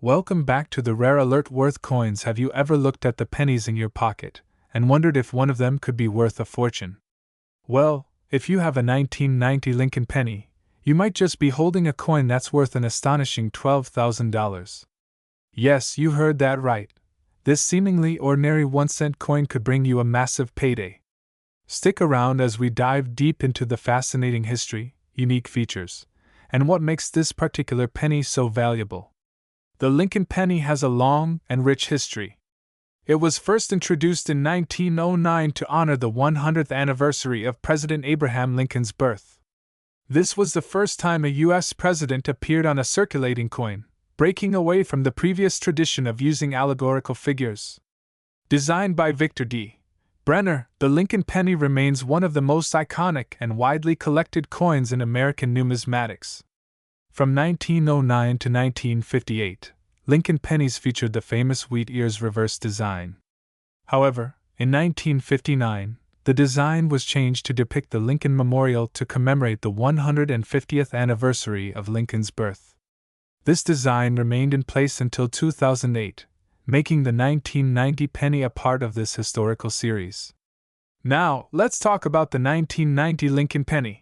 Welcome back to the Rare Alert Worth Coins. Have you ever looked at the pennies in your pocket and wondered if one of them could be worth a fortune? Well, if you have a 1990 Lincoln penny, you might just be holding a coin that's worth an astonishing $12,000. Yes, you heard that right. This seemingly ordinary 1-cent coin could bring you a massive payday. Stick around as we dive deep into the fascinating history, unique features, and what makes this particular penny so valuable. The Lincoln penny has a long and rich history. It was first introduced in 1909 to honor the 100th anniversary of President Abraham Lincoln's birth. This was the first time a U.S. president appeared on a circulating coin, breaking away from the previous tradition of using allegorical figures. Designed by Victor D. Brenner, the Lincoln penny remains one of the most iconic and widely collected coins in American numismatics. From 1909 to 1958, Lincoln pennies featured the famous wheat ears reverse design. However, in 1959, the design was changed to depict the Lincoln Memorial to commemorate the 150th anniversary of Lincoln's birth. This design remained in place until 2008, making the 1990 penny a part of this historical series. Now, let's talk about the 1990 Lincoln penny.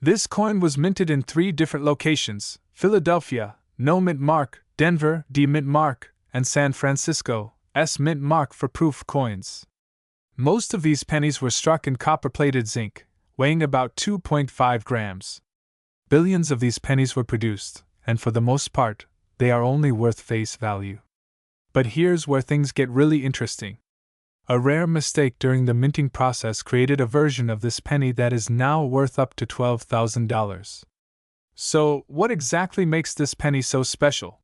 This coin was minted in 3 different locations: Philadelphia, No Mint Mark, Denver, D Mint Mark, and San Francisco, S Mint Mark for proof coins. Most of these pennies were struck in copper-plated zinc, weighing about 2.5 grams. Billions of these pennies were produced, and for the most part, they are only worth face value. But here's where things get really interesting. A rare mistake during the minting process created a version of this penny that is now worth up to $12,000. So, what exactly makes this penny so special?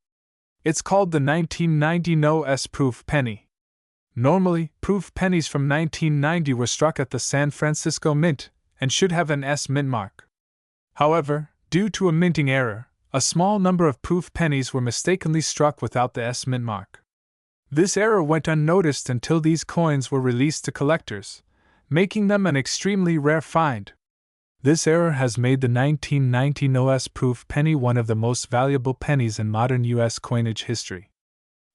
It's called the 1990 No S Proof penny. Normally, proof pennies from 1990 were struck at the San Francisco Mint and should have an S Mint mark. However, due to a minting error, a small number of proof pennies were mistakenly struck without the S Mint mark. This error went unnoticed until these coins were released to collectors, making them an extremely rare find. This error has made the 1990 No S Proof penny one of the most valuable pennies in modern U.S. coinage history.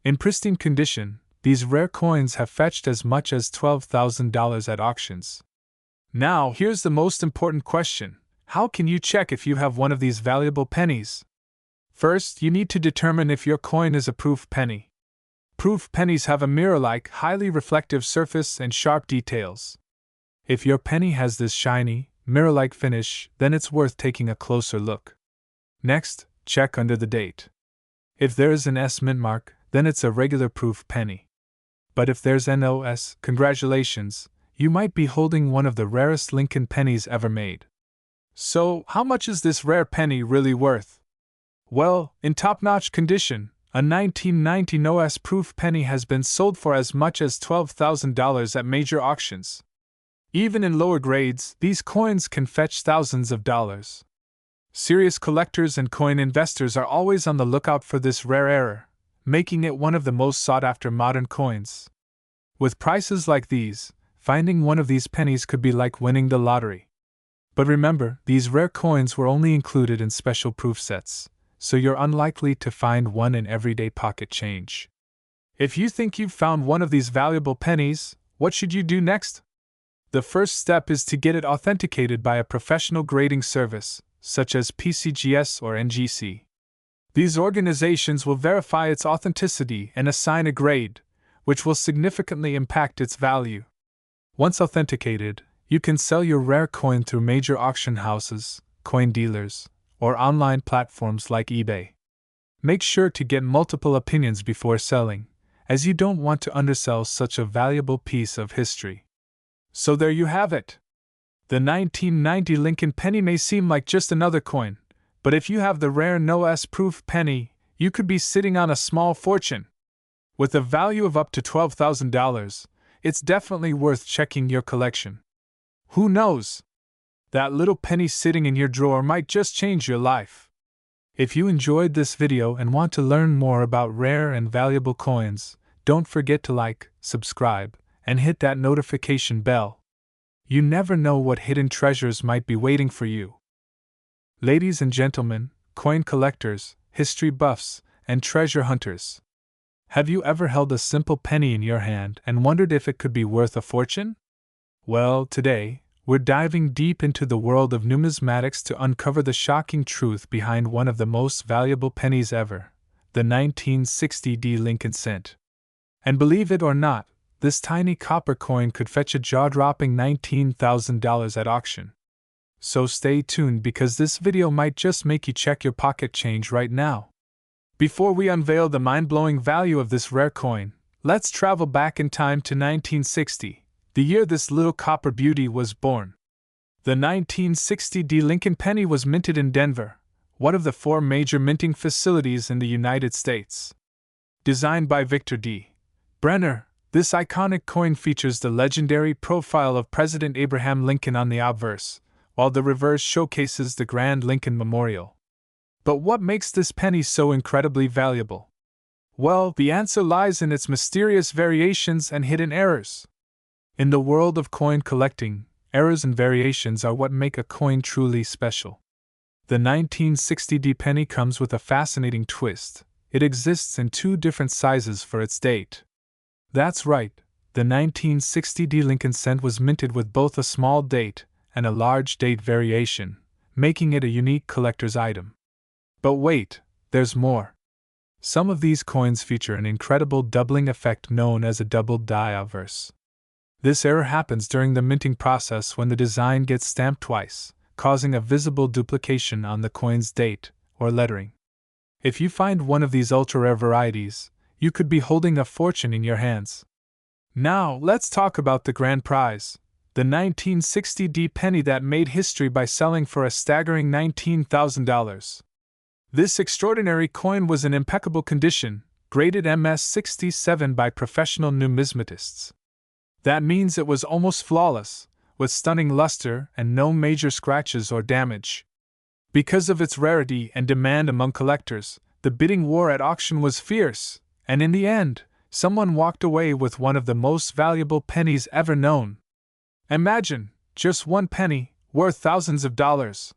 In pristine condition, these rare coins have fetched as much as $12,000 at auctions. Now, here's the most important question: how can you check if you have one of these valuable pennies? First, you need to determine if your coin is a proof penny. Proof pennies have a mirror-like, highly reflective surface and sharp details. If your penny has this shiny, mirror-like finish, then it's worth taking a closer look. Next, check under the date. If there is an S Mint mark, then it's a regular proof penny. But if there's NOS, congratulations, you might be holding one of the rarest Lincoln pennies ever made. So, how much is this rare penny really worth? Well, in top-notch condition, a 1990 No S Proof penny has been sold for as much as $12,000 at major auctions. Even in lower grades, these coins can fetch thousands of dollars. Serious collectors and coin investors are always on the lookout for this rare error, making it one of the most sought-after modern coins. With prices like these, finding one of these pennies could be like winning the lottery. But remember, these rare coins were only included in special proof sets, so you're unlikely to find one in everyday pocket change. If you think you've found one of these valuable pennies, what should you do next? The first step is to get it authenticated by a professional grading service, such as PCGS or NGC. These organizations will verify its authenticity and assign a grade, which will significantly impact its value. Once authenticated, you can sell your rare coin through major auction houses, coin dealers, or online platforms like eBay. Make sure to get multiple opinions before selling, as you don't want to undersell such a valuable piece of history. So there you have it. The 1990 Lincoln penny may seem like just another coin, but if you have the rare No S Proof penny, you could be sitting on a small fortune. With a value of up to $12,000, it's definitely worth checking your collection. Who knows? That little penny sitting in your drawer might just change your life. If you enjoyed this video and want to learn more about rare and valuable coins, don't forget to like, subscribe, and hit that notification bell. You never know what hidden treasures might be waiting for you. Ladies and gentlemen, coin collectors, history buffs, and treasure hunters. Have you ever held a simple penny in your hand and wondered if it could be worth a fortune? Well, today, we're diving deep into the world of numismatics to uncover the shocking truth behind one of the most valuable pennies ever, the 1960 D Lincoln cent. And believe it or not, this tiny copper coin could fetch a jaw-dropping $19,000 at auction. So stay tuned because this video might just make you check your pocket change right now. Before we unveil the mind-blowing value of this rare coin, let's travel back in time to 1960, the year this little copper beauty was born. The 1960 D Lincoln penny was minted in Denver, one of the 4 major minting facilities in the United States. Designed by Victor D. Brenner, this iconic coin features the legendary profile of President Abraham Lincoln on the obverse, while the reverse showcases the Grand Lincoln Memorial. But what makes this penny so incredibly valuable? Well, the answer lies in its mysterious variations and hidden errors. In the world of coin collecting, errors and variations are what make a coin truly special. The 1960 D penny comes with a fascinating twist. It exists in 2 different sizes for its date. That's right, the 1960 D Lincoln cent was minted with both a small date and a large date variation, making it a unique collector's item. But wait, there's more. Some of these coins feature an incredible doubling effect known as a double die obverse. This error happens during the minting process when the design gets stamped twice, causing a visible duplication on the coin's date or lettering. If you find one of these ultra-rare varieties, you could be holding a fortune in your hands. Now, let's talk about the grand prize, the 1960 D penny that made history by selling for a staggering $19,000. This extraordinary coin was in impeccable condition, graded MS-67 by professional numismatists. That means it was almost flawless, with stunning luster and no major scratches or damage. Because of its rarity and demand among collectors, the bidding war at auction was fierce, and in the end, someone walked away with one of the most valuable pennies ever known. Imagine, just one penny, worth thousands of dollars.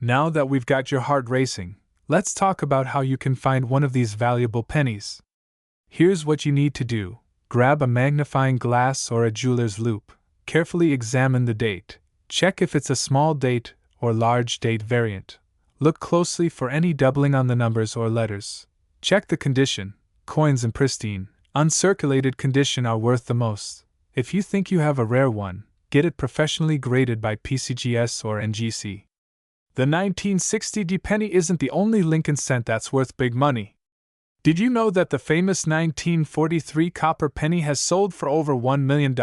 Now that we've got your heart racing, let's talk about how you can find one of these valuable pennies. Here's what you need to do. Grab a magnifying glass or a jeweler's loupe, carefully examine the date, check if it's a small date or large date variant. Look closely for any doubling on the numbers or letters. Check the condition. Coins in pristine, uncirculated condition are worth the most. If you think you have a rare one, get it professionally graded by PCGS or NGC. The 1960 D penny isn't the only Lincoln cent that's worth big money. Did you know that the famous 1943 copper penny has sold for over $1 million?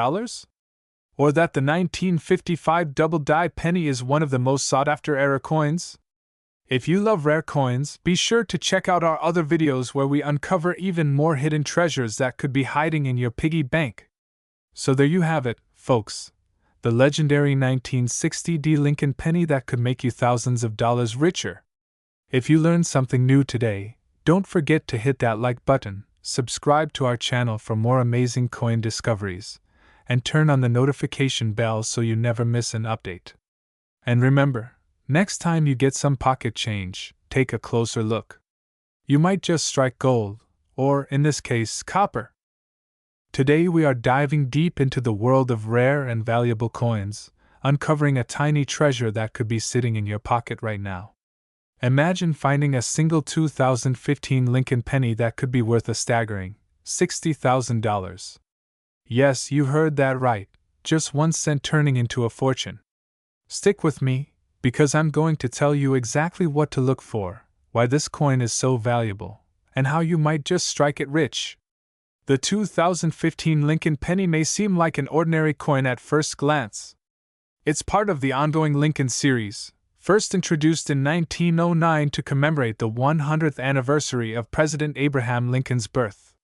Or that the 1955 double die penny is one of the most sought-after era coins? If you love rare coins, be sure to check out our other videos where we uncover even more hidden treasures that could be hiding in your piggy bank. So there you have it, folks. The legendary 1960 D Lincoln penny that could make you thousands of dollars richer. If you learned something new today, don't forget to hit that like button, subscribe to our channel for more amazing coin discoveries, and turn on the notification bell so you never miss an update. And remember, next time you get some pocket change, take a closer look. You might just strike gold, or, in this case, copper. Today we are diving deep into the world of rare and valuable coins, uncovering a tiny treasure that could be sitting in your pocket right now. Imagine finding a single 2015 Lincoln penny that could be worth a staggering $60,000. Yes, you heard that right, just 1 cent turning into a fortune. Stick with me, because I'm going to tell you exactly what to look for, why this coin is so valuable, and how you might just strike it rich. The 2015 Lincoln penny may seem like an ordinary coin at first glance. It's part of the ongoing Lincoln series, first introduced in 1909 to commemorate the 100th anniversary of President Abraham Lincoln's birth.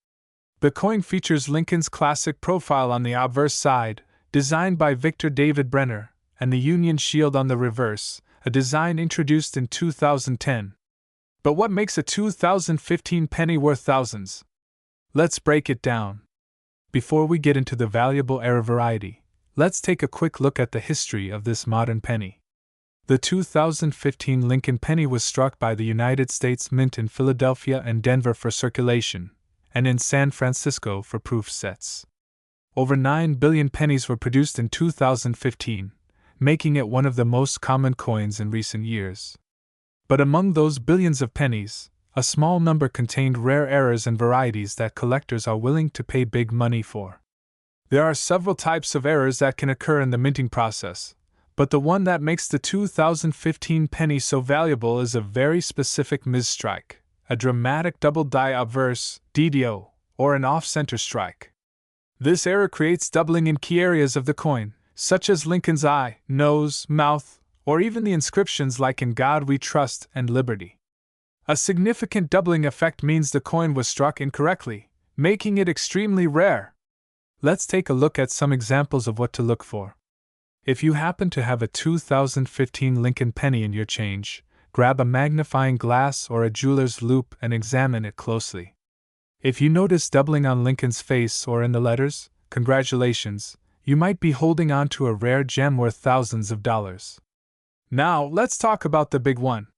The coin features Lincoln's classic profile on the obverse side, designed by Victor David Brenner, and the Union Shield on the reverse, a design introduced in 2010. But what makes a 2015 penny worth thousands? Let's break it down. Before we get into the valuable era variety, let's take a quick look at the history of this modern penny. The 2015 Lincoln penny was struck by the United States Mint in Philadelphia and Denver for circulation, and in San Francisco for proof sets. Over 9 billion pennies were produced in 2015, making it one of the most common coins in recent years. But among those billions of pennies, a small number contained rare errors and varieties that collectors are willing to pay big money for. There are several types of errors that can occur in the minting process, but the one that makes the 2015 penny so valuable is a very specific misstrike, a dramatic double die obverse, DDO, or an off-center strike. This error creates doubling in key areas of the coin, such as Lincoln's eye, nose, mouth, or even the inscriptions like "In God We Trust" and "Liberty." A significant doubling effect means the coin was struck incorrectly, making it extremely rare. Let's take a look at some examples of what to look for. If you happen to have a 2015 Lincoln penny in your change, grab a magnifying glass or a jeweler's loupe and examine it closely. If you notice doubling on Lincoln's face or in the letters, congratulations, you might be holding on to a rare gem worth thousands of dollars. Now, let's talk about the big one.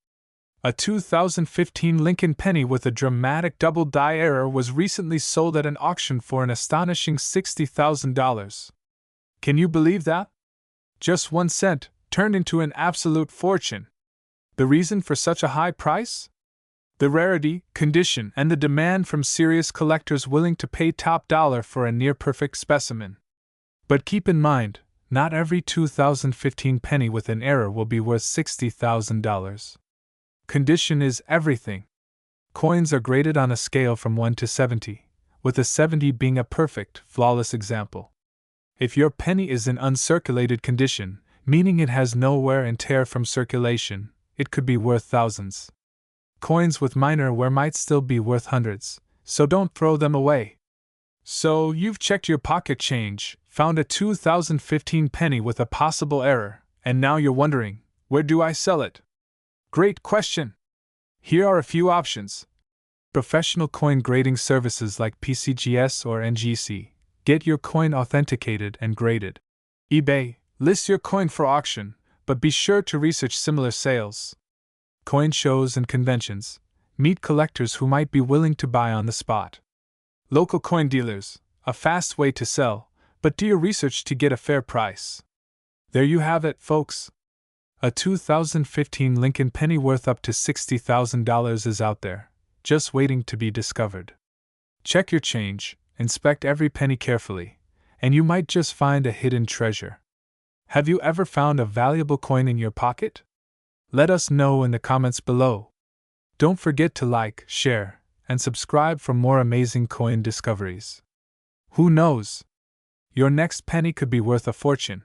A 2015 Lincoln penny with a dramatic double die error was recently sold at an auction for an astonishing $60,000. Can you believe that? Just 1 cent turned into an absolute fortune. The reason for such a high price? The rarity, condition, and the demand from serious collectors willing to pay top dollar for a near-perfect specimen. But keep in mind, not every 2015 penny with an error will be worth $60,000. Condition is everything. Coins are graded on a scale from 1 to 70, with a 70 being a perfect, flawless example. If your penny is in uncirculated condition, meaning it has no wear and tear from circulation, it could be worth thousands. Coins with minor wear might still be worth hundreds, so don't throw them away. So, you've checked your pocket change, found a 2015 penny with a possible error, and now you're wondering, where do I sell it? Great question! Here are a few options. Professional coin grading services like PCGS or NGC. Get your coin authenticated and graded. eBay. List your coin for auction, but be sure to research similar sales. Coin shows and conventions. Meet collectors who might be willing to buy on the spot. Local coin dealers. A fast way to sell, but do your research to get a fair price. There you have it, folks. A 2015 Lincoln penny worth up to $60,000 is out there, just waiting to be discovered. Check your change, inspect every penny carefully, and you might just find a hidden treasure. Have you ever found a valuable coin in your pocket? Let us know in the comments below. Don't forget to like, share, and subscribe for more amazing coin discoveries. Who knows? Your next penny could be worth a fortune.